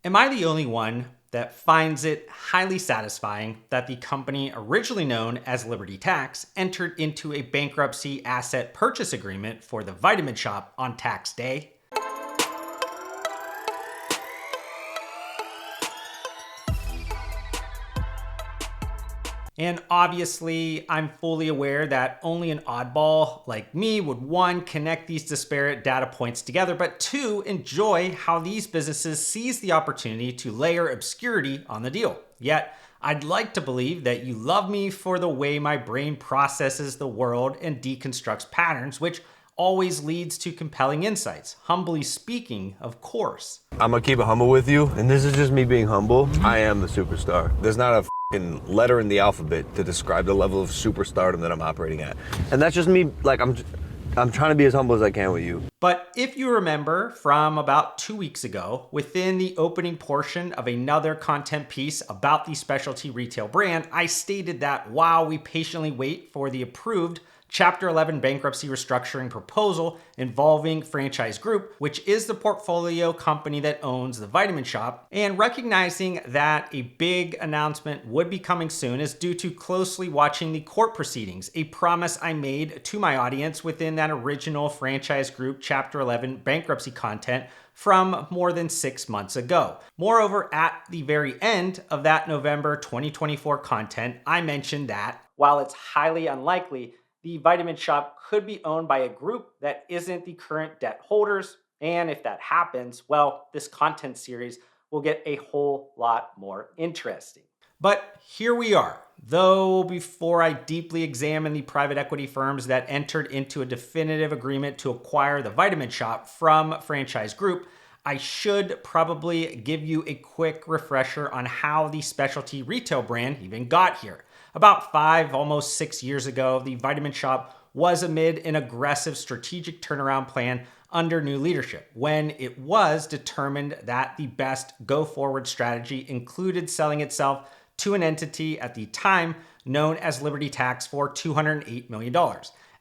Am I the only one that finds it highly satisfying that the company originally known as Liberty Tax entered into a bankruptcy asset purchase agreement for the Vitamin Shoppe on tax day? And obviously, I'm fully aware that only an oddball like me would one, connect these disparate data points together, but two, enjoy how these businesses seize the opportunity to layer obscurity on the deal. Yet, I'd like to believe that you love me for the way my brain processes the world and deconstructs patterns, which always leads to compelling insights. Humbly speaking, of course. I'm gonna keep it humble with you, and this is just me being humble. I am the superstar. There's not a f***ing letter in the alphabet to describe the level of superstardom that I'm operating at. And that's just me, like, I'm trying to be as humble as I can with you. But if you remember from about 2 weeks ago, within the opening portion of another content piece about the specialty retail brand, I stated that while we patiently wait for the approved Chapter 11 bankruptcy restructuring proposal involving Franchise Group, which is the portfolio company that owns the Vitamin Shoppe, and recognizing that a big announcement would be coming soon is due to closely watching the court proceedings, a promise I made to my audience within that original Franchise Group Chapter 11 bankruptcy content from more than 6 months ago. Moreover, at the very end of that November 2024 content, I mentioned that while it's highly unlikely the Vitamin Shoppe could be owned by a group that isn't the current debt holders. And if that happens, well, this content series will get a whole lot more interesting. But here we are. Though before I deeply examine the private equity firms that entered into a definitive agreement to acquire the Vitamin Shoppe from Franchise Group, I should probably give you a quick refresher on how the specialty retail brand even got here. About 5, almost 6 years ago, the Vitamin Shoppe was amid an aggressive strategic turnaround plan under new leadership when it was determined that the best go-forward strategy included selling itself to an entity at the time known as Liberty Tax for $208 million.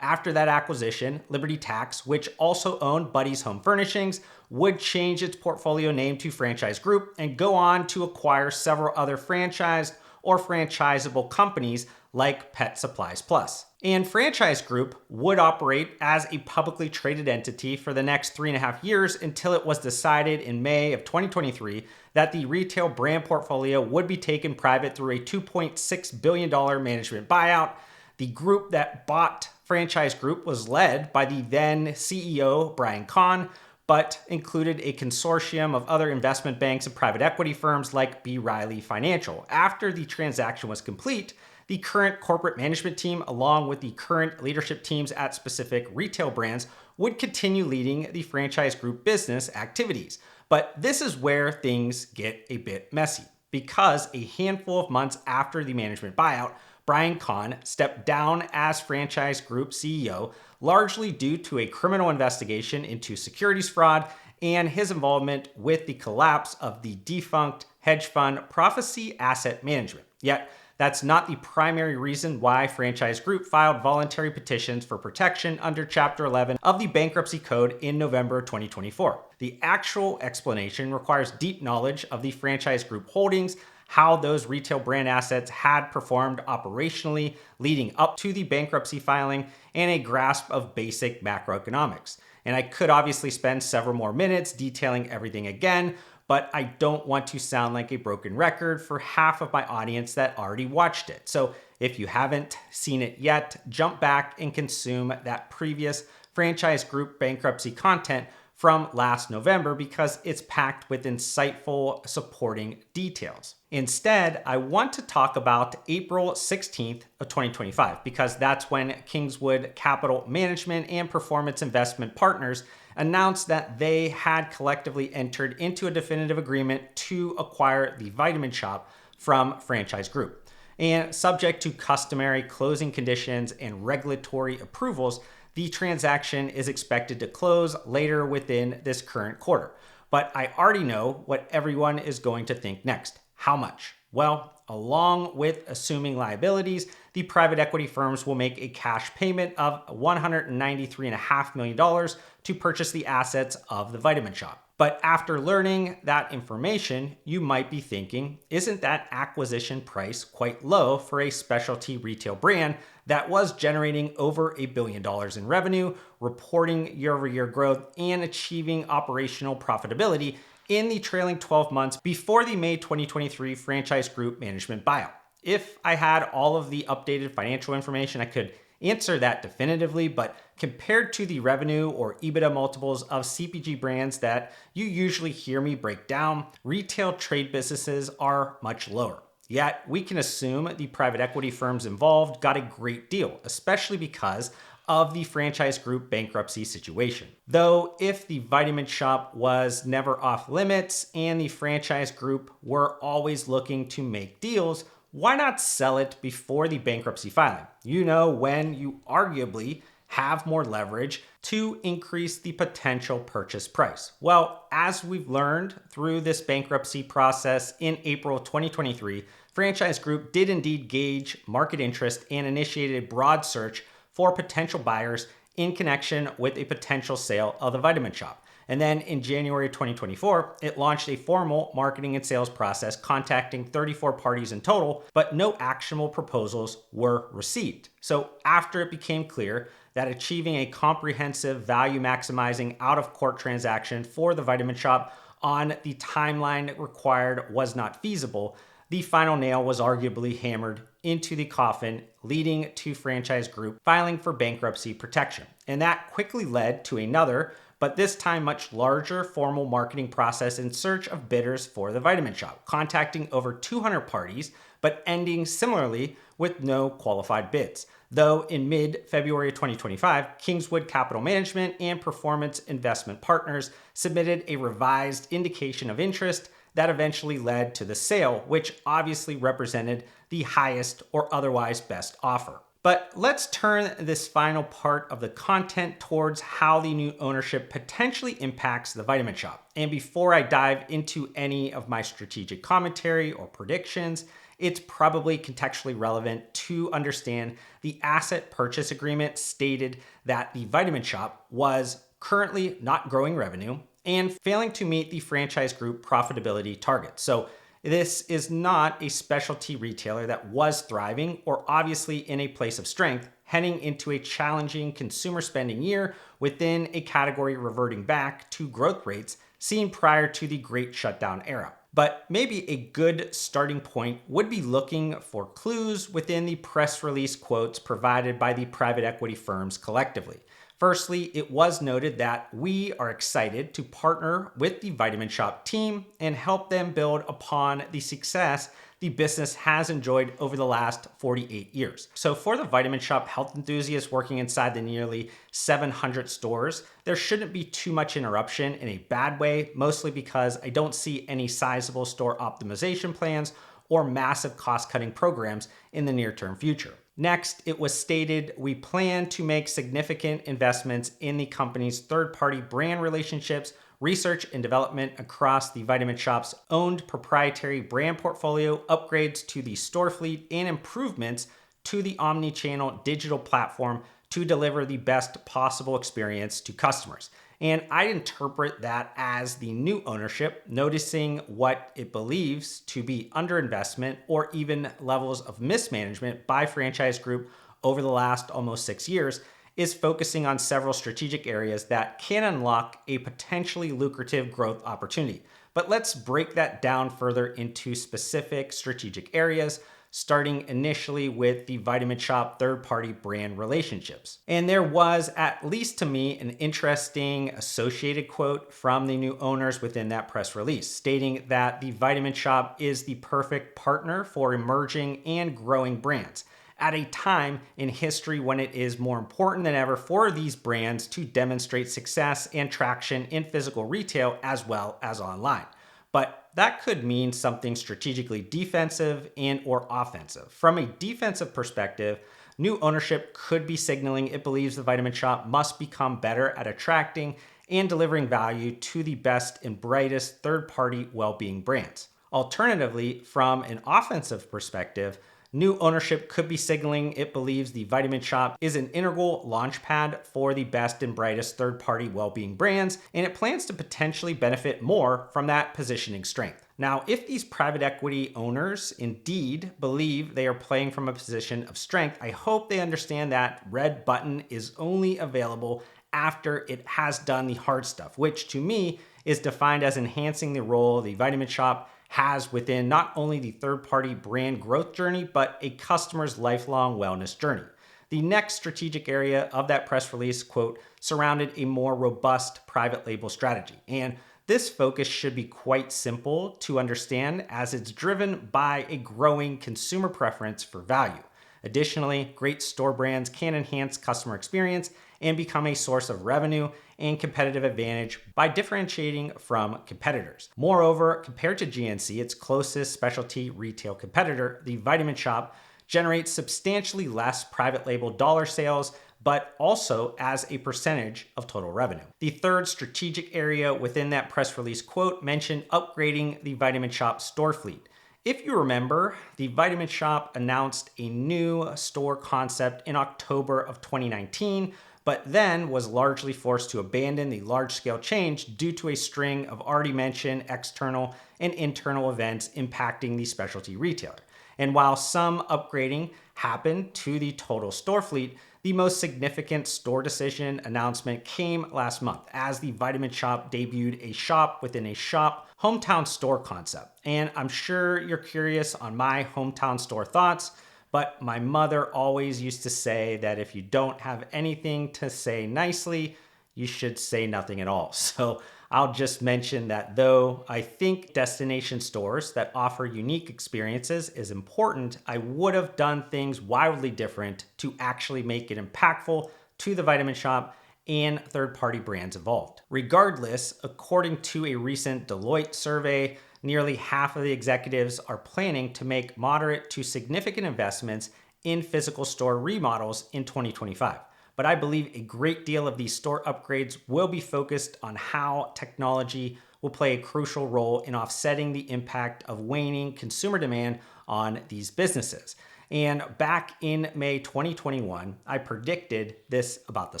After that acquisition, Liberty Tax, which also owned Buddy's Home Furnishings, would change its portfolio name to Franchise Group and go on to acquire several other franchised or franchisable companies like Pet Supplies Plus. And Franchise Group would operate as a publicly traded entity for the next 3.5 years until it was decided in May of 2023 that the retail brand portfolio would be taken private through a $2.6 billion management buyout. The group that bought Franchise Group was led by the then CEO Brian Kahn, but included a consortium of other investment banks and private equity firms like B. Riley Financial. After the transaction was complete, the current corporate management team, along with the current leadership teams at specific retail brands, would continue leading the Franchise Group business activities. But this is where things get a bit messy, because a handful of months after the management buyout, Brian Kahn stepped down as Franchise Group CEO, largely due to a criminal investigation into securities fraud and his involvement with the collapse of the defunct hedge fund Prophecy Asset Management. Yet, that's not the primary reason why Franchise Group filed voluntary petitions for protection under Chapter 11 of the Bankruptcy Code in November 2024. The actual explanation requires deep knowledge of the Franchise Group holdings, how those retail brand assets had performed operationally leading up to the bankruptcy filing, and a grasp of basic macroeconomics. And I could obviously spend several more minutes detailing everything again, but I don't want to sound like a broken record for half of my audience that already watched it. So if you haven't seen it yet, jump back and consume that previous Franchise Group bankruptcy content from last November because it's packed with insightful supporting details. Instead, I want to talk about April 16th of 2025 because that's when Kingswood Capital Management and Performance Investment Partners announced that they had collectively entered into a definitive agreement to acquire the Vitamin Shoppe from Franchise Group. And subject to customary closing conditions and regulatory approvals, the transaction is expected to close later within this current quarter. But I already know what everyone is going to think next. How much? Well, along with assuming liabilities, the private equity firms will make a cash payment of $193.5 million to purchase the assets of the Vitamin Shoppe. But after learning that information, you might be thinking, isn't that acquisition price quite low for a specialty retail brand that was generating over $1 billion in revenue, reporting year-over-year growth, and achieving operational profitability in the trailing 12 months before the May 2023 franchise group management buyout? If I had all of the updated financial information, I could answer that definitively, but compared to the revenue or EBITDA multiples of CPG brands that you usually hear me break down, retail trade businesses are much lower. Yet we can assume the private equity firms involved got a great deal, especially because of the franchise group bankruptcy situation. Though if the Vitamin Shoppe was never off limits and the franchise group were always looking to make deals, why not sell it before the bankruptcy filing? You know, when you arguably have more leverage to increase the potential purchase price. Well, as we've learned through this bankruptcy process in April 2023, Franchise Group did indeed gauge market interest and initiated a broad search for potential buyers in connection with a potential sale of the Vitamin Shoppe. And then in January 2024, it launched a formal marketing and sales process contacting 34 parties in total, but no actionable proposals were received. So after it became clear that achieving a comprehensive value maximizing out-of-court transaction for the Vitamin Shoppe on the timeline required was not feasible, the final nail was arguably hammered into the coffin, leading to Franchise Group filing for bankruptcy protection. And that quickly led to another, but this time much larger formal marketing process in search of bidders for the Vitamin Shoppe, contacting over 200 parties, but ending similarly with no qualified bids. Though in mid-February 2025, Kingswood Capital Management and Performance Investment Partners submitted a revised indication of interest that eventually led to the sale, which obviously represented the highest or otherwise best offer. But let's turn this final part of the content towards how the new ownership potentially impacts the Vitamin Shoppe. And before I dive into any of my strategic commentary or predictions, it's probably contextually relevant to understand the asset purchase agreement stated that the Vitamin Shoppe was currently not growing revenue and failing to meet the franchise group profitability target. So this is not a specialty retailer that was thriving or obviously in a place of strength heading into a challenging consumer spending year within a category reverting back to growth rates seen prior to the Great Shutdown era. But maybe a good starting point would be looking for clues within the press release quotes provided by the private equity firms collectively. Firstly, it was noted that we are excited to partner with the Vitamin Shoppe team and help them build upon the success the business has enjoyed over the last 48 years. So for the Vitamin Shoppe health enthusiasts working inside the nearly 700 stores, there shouldn't be too much interruption in a bad way, mostly because I don't see any sizable store optimization plans or massive cost-cutting programs in the near-term future. Next, it was stated we plan to make significant investments in the company's third-party brand relationships, research and development across the Vitamin Shoppe's owned proprietary brand portfolio, upgrades to the store fleet, and improvements to the omni-channel digital platform to deliver the best possible experience to customers. And I interpret that as the new ownership noticing what it believes to be underinvestment or even levels of mismanagement by Franchise Group over the last almost 6 years, is focusing on several strategic areas that can unlock a potentially lucrative growth opportunity. But let's break that down further into specific strategic areas, starting initially with the Vitamin Shoppe third-party brand relationships. And there was, at least to me, an interesting associated quote from the new owners within that press release, stating that the Vitamin Shoppe is the perfect partner for emerging and growing brands at a time in history when it is more important than ever for these brands to demonstrate success and traction in physical retail as well as online. But that could mean something strategically defensive and or offensive. From a defensive perspective, new ownership could be signaling it believes the Vitamin Shoppe must become better at attracting and delivering value to the best and brightest third-party well-being brands. Alternatively, from an offensive perspective, New ownership could be signaling it believes the Vitamin Shoppe is an integral launchpad for the best and brightest third-party well-being brands, and it plans to potentially benefit more from that positioning strength. Now, if these private equity owners indeed believe they are playing from a position of strength, I hope they understand that red button is only available after it has done the hard stuff, which to me is defined as enhancing the role the Vitamin Shoppe has within not only the third-party brand growth journey, but a customer's lifelong wellness journey. The next strategic area of that press release, quote, surrounded a more robust private label strategy. And this focus should be quite simple to understand as it's driven by a growing consumer preference for value. Additionally, great store brands can enhance customer experience and become a source of revenue and competitive advantage by differentiating from competitors. Moreover, compared to GNC, its closest specialty retail competitor, the Vitamin Shoppe generates substantially less private label dollar sales, but also as a percentage of total revenue. The third strategic area within that press release quote mentioned upgrading the Vitamin Shoppe store fleet. If you remember, the Vitamin Shoppe announced a new store concept in October of 2019, but then was largely forced to abandon the large-scale change due to a string of already mentioned external and internal events impacting the specialty retailer. And while some upgrading happened to the total store fleet, the most significant store decision announcement came last month as the Vitamin Shoppe debuted a shop within a shop hometown store concept. And I'm sure you're curious on my hometown store thoughts, but my mother always used to say that if you don't have anything to say nicely, you should say nothing at all. So I'll just mention that though I think destination stores that offer unique experiences is important, I would have done things wildly different to actually make it impactful to the Vitamin Shoppe and third-party brands involved. Regardless, according to a recent Deloitte survey, nearly half of the executives are planning to make moderate to significant investments in physical store remodels in 2025. But I believe a great deal of these store upgrades will be focused on how technology will play a crucial role in offsetting the impact of waning consumer demand on these businesses. And back in May 2021, I predicted this about the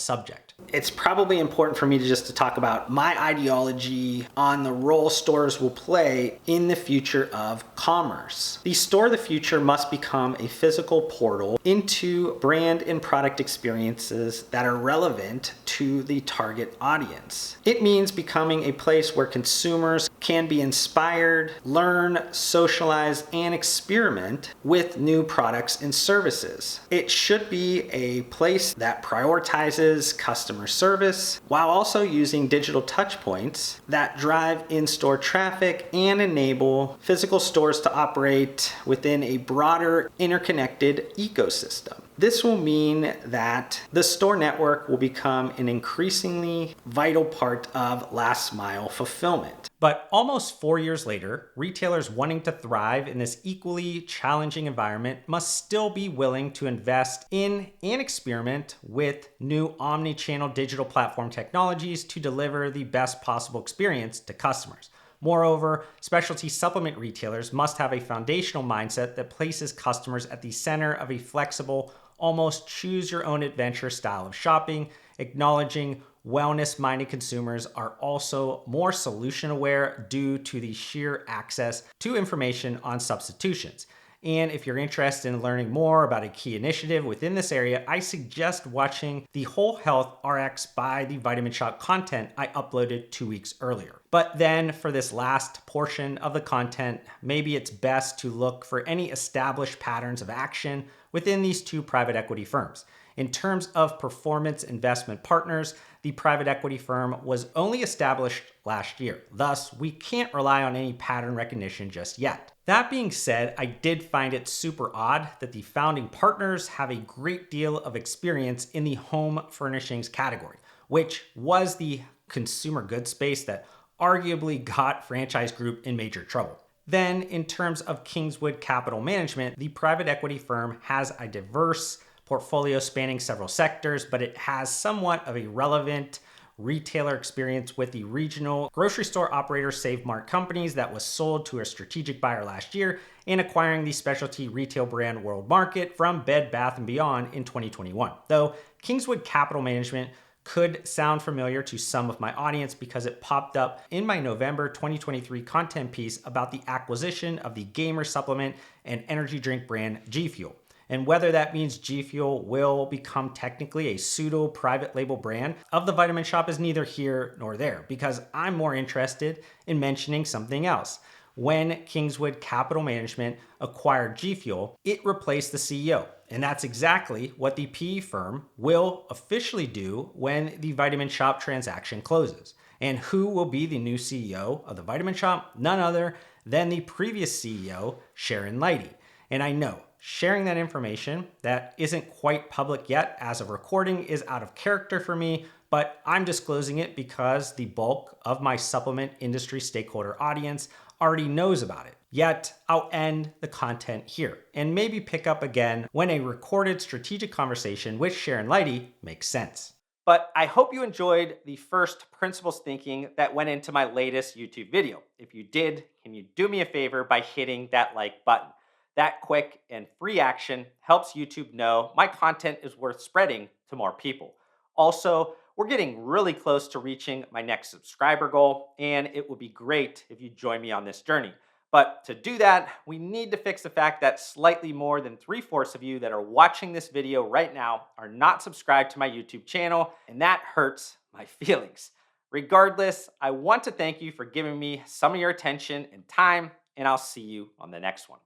subject. It's probably important for me to talk about my ideology on the role stores will play in the future of commerce. The store of the future must become a physical portal into brand and product experiences that are relevant to the target audience. It means becoming a place where consumers can be inspired, learn, socialize, and experiment with new products and services. It should be a place that prioritizes customer service while also using digital touchpoints that drive in-store traffic and enable physical stores to operate within a broader interconnected ecosystem. This will mean that the store network will become an increasingly vital part of last mile fulfillment. But almost 4 years later, retailers wanting to thrive in this equally challenging environment must still be willing to invest in and experiment with new omni-channel digital platform technologies to deliver the best possible experience to customers. Moreover, specialty supplement retailers must have a foundational mindset that places customers at the center of a flexible, almost choose-your-own-adventure style of shopping, acknowledging wellness-minded consumers are also more solution-aware due to the sheer access to information on substitutions. And if you're interested in learning more about a key initiative within this area, I suggest watching the Whole Health RX by the Vitamin Shoppe content I uploaded 2 weeks earlier. But then for this last portion of the content, maybe it's best to look for any established patterns of action within these two private equity firms. In terms of performance investment partners, the private equity firm was only established last year. Thus, we can't rely on any pattern recognition just yet. That being said, I did find it super odd that the founding partners have a great deal of experience in the home furnishings category, which was the consumer goods space that arguably got Franchise Group in major trouble. Then, in terms of Kingswood Capital Management, the private equity firm has a diverse portfolio spanning several sectors, but it has somewhat of a relevant retailer experience with the regional grocery store operator Save Mart Companies that was sold to a strategic buyer last year, and acquiring the specialty retail brand World Market from Bed Bath & Beyond in 2021. Though Kingswood Capital Management could sound familiar to some of my audience because it popped up in my November 2023 content piece about the acquisition of the gamer supplement and energy drink brand G Fuel. And whether that means G Fuel will become technically a pseudo private label brand of the Vitamin Shoppe is neither here nor there, because I'm more interested in mentioning something else. When Kingswood Capital Management acquired G Fuel, it replaced the CEO. And that's exactly what the PE firm will officially do when the Vitamin Shoppe transaction closes. And who will be the new CEO of the Vitamin Shoppe? None other than the previous CEO, Sharon Leite. And I know sharing that information that isn't quite public yet as of recording is out of character for me, but I'm disclosing it because the bulk of my supplement industry stakeholder audience already knows about it. Yet, I'll end the content here and maybe pick up again when a recorded strategic conversation with Sharon Leite makes sense. But I hope you enjoyed the first principles thinking that went into my latest YouTube video. If you did, can you do me a favor by hitting that like button? That quick and free action helps YouTube know my content is worth spreading to more people. Also, we're getting really close to reaching my next subscriber goal, and it would be great if you join me on this journey. But to do that, we need to fix the fact that slightly more than 3/4 of you that are watching this video right now are not subscribed to my YouTube channel, and that hurts my feelings. Regardless, I want to thank you for giving me some of your attention and time, and I'll see you on the next one.